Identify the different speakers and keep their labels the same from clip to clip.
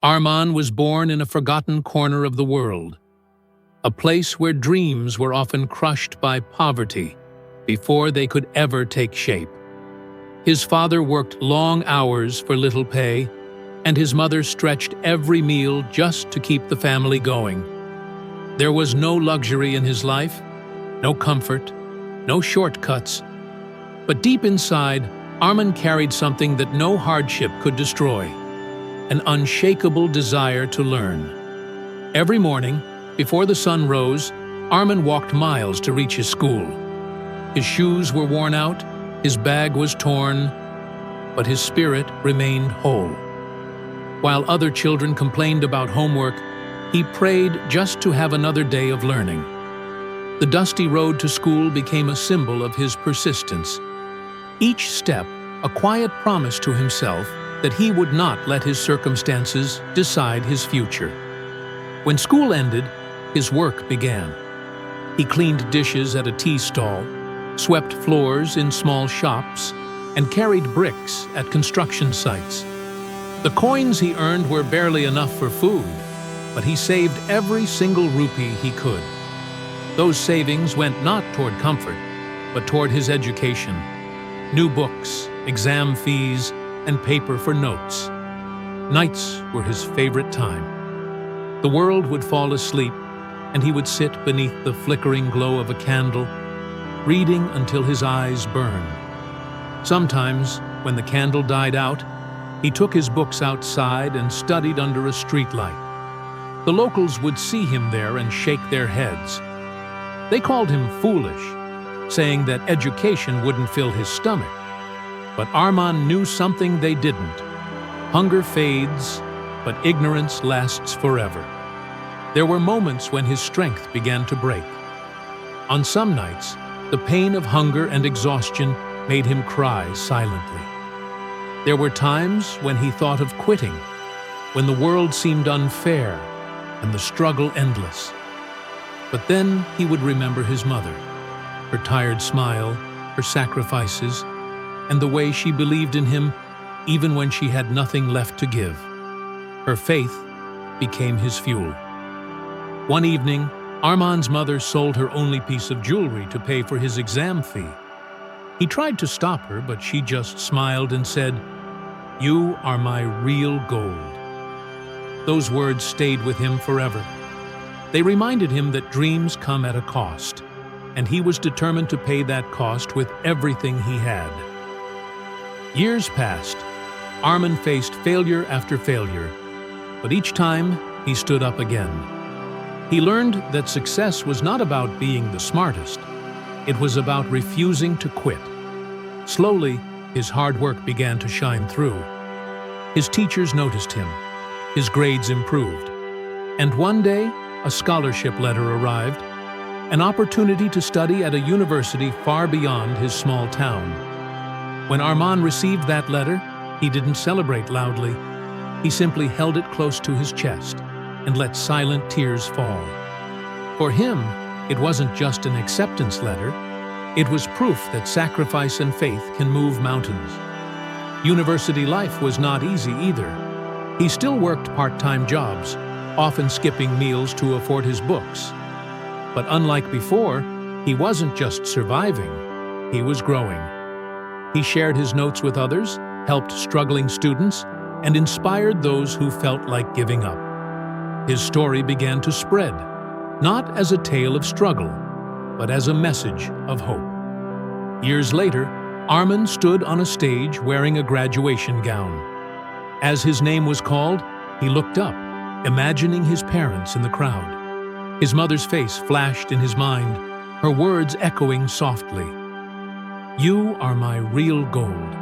Speaker 1: Arman was born in a forgotten corner of the world, a place where dreams were often crushed by poverty before they could ever take shape. His father worked long hours for little pay, and his mother stretched every meal just to keep the family going. There was no luxury in his life, no comfort, no shortcuts, but deep inside, Arman carried something that no hardship could destroy: an unshakable desire to learn. Every morning, before the sun rose, Arman walked miles to reach his school. His shoes were worn out, his bag was torn, but his spirit remained whole. While other children complained about homework, he prayed just to have another day of learning. The dusty road to school became a symbol of his persistence. Each step, a quiet promise to himself that he would not let his circumstances decide his future. When school ended, his work began. He cleaned dishes at a tea stall, swept floors in small shops, and carried bricks at construction sites. The coins he earned were barely enough for food, but he saved every single rupee he could. Those savings went not toward comfort, but toward his education. New books, exam fees, and paper for notes. Nights were his favorite time. The world would fall asleep, and he would sit beneath the flickering glow of a candle, reading until his eyes burned. Sometimes, when the candle died out, he took his books outside and studied under a streetlight. The locals would see him there and shake their heads. They called him foolish, saying that education wouldn't fill his stomach. But Arman knew something they didn't. Hunger fades, but ignorance lasts forever. There were moments when his strength began to break. On some nights, the pain of hunger and exhaustion made him cry silently. There were times when he thought of quitting, when the world seemed unfair and the struggle endless. But then he would remember his mother, her tired smile, her sacrifices, and the way she believed in him even when she had nothing left to give. Her faith became his fuel. One evening, Arman's mother sold her only piece of jewelry to pay for his exam fee. He tried to stop her, but she just smiled and said, "You are my real gold." Those words stayed with him forever. They reminded him that dreams come at a cost, and he was determined to pay that cost with everything he had. Years passed. Arman faced failure after failure, but each time he stood up again. He learned that success was not about being the smartest. It was about refusing to quit. Slowly, his hard work began to shine through. His teachers noticed him. His grades improved. And one day, a scholarship letter arrived, an opportunity to study at a university far beyond his small town. When Arman received that letter, he didn't celebrate loudly. He simply held it close to his chest and let silent tears fall. For him, it wasn't just an acceptance letter. It was proof that sacrifice and faith can move mountains. University life was not easy either. He still worked part-time jobs, often skipping meals to afford his books. But unlike before, he wasn't just surviving, he was growing. He shared his notes with others, helped struggling students, and inspired those who felt like giving up. His story began to spread, not as a tale of struggle, but as a message of hope. Years later, Arman stood on a stage wearing a graduation gown. As his name was called, he looked up, imagining his parents in the crowd. His mother's face flashed in his mind, her words echoing softly. "You are my real gold."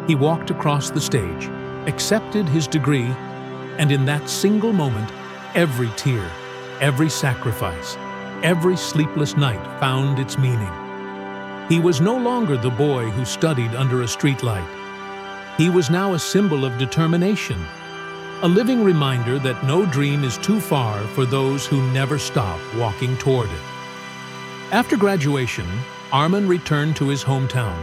Speaker 1: He walked across the stage, accepted his degree, and in that single moment, every tear, every sacrifice, every sleepless night found its meaning. He was no longer the boy who studied under a streetlight. He was now a symbol of determination, a living reminder that no dream is too far for those who never stop walking toward it. After graduation, Arman returned to his hometown.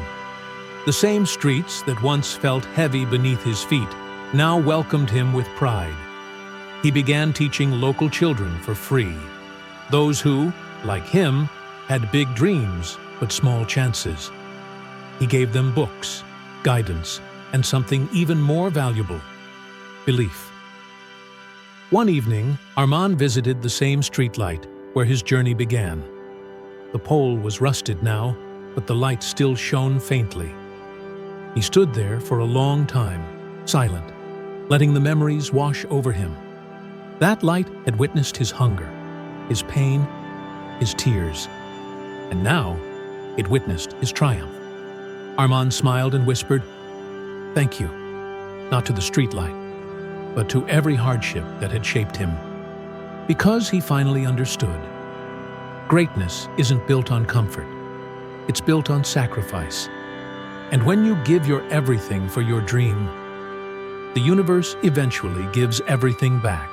Speaker 1: The same streets that once felt heavy beneath his feet now welcomed him with pride. He began teaching local children for free, those who, like him, had big dreams but small chances. He gave them books, guidance, and something even more valuable: belief. One evening, Arman visited the same streetlight where his journey began. The pole was rusted now, but the light still shone faintly. He stood there for a long time, silent, letting the memories wash over him. That light had witnessed his hunger, his pain, his tears, and now it witnessed his triumph. Arman smiled and whispered, "Thank you, not to the streetlight, but to every hardship that had shaped him." Because he finally understood. Greatness isn't built on comfort. It's built on sacrifice. And when you give your everything for your dream, the universe eventually gives everything back.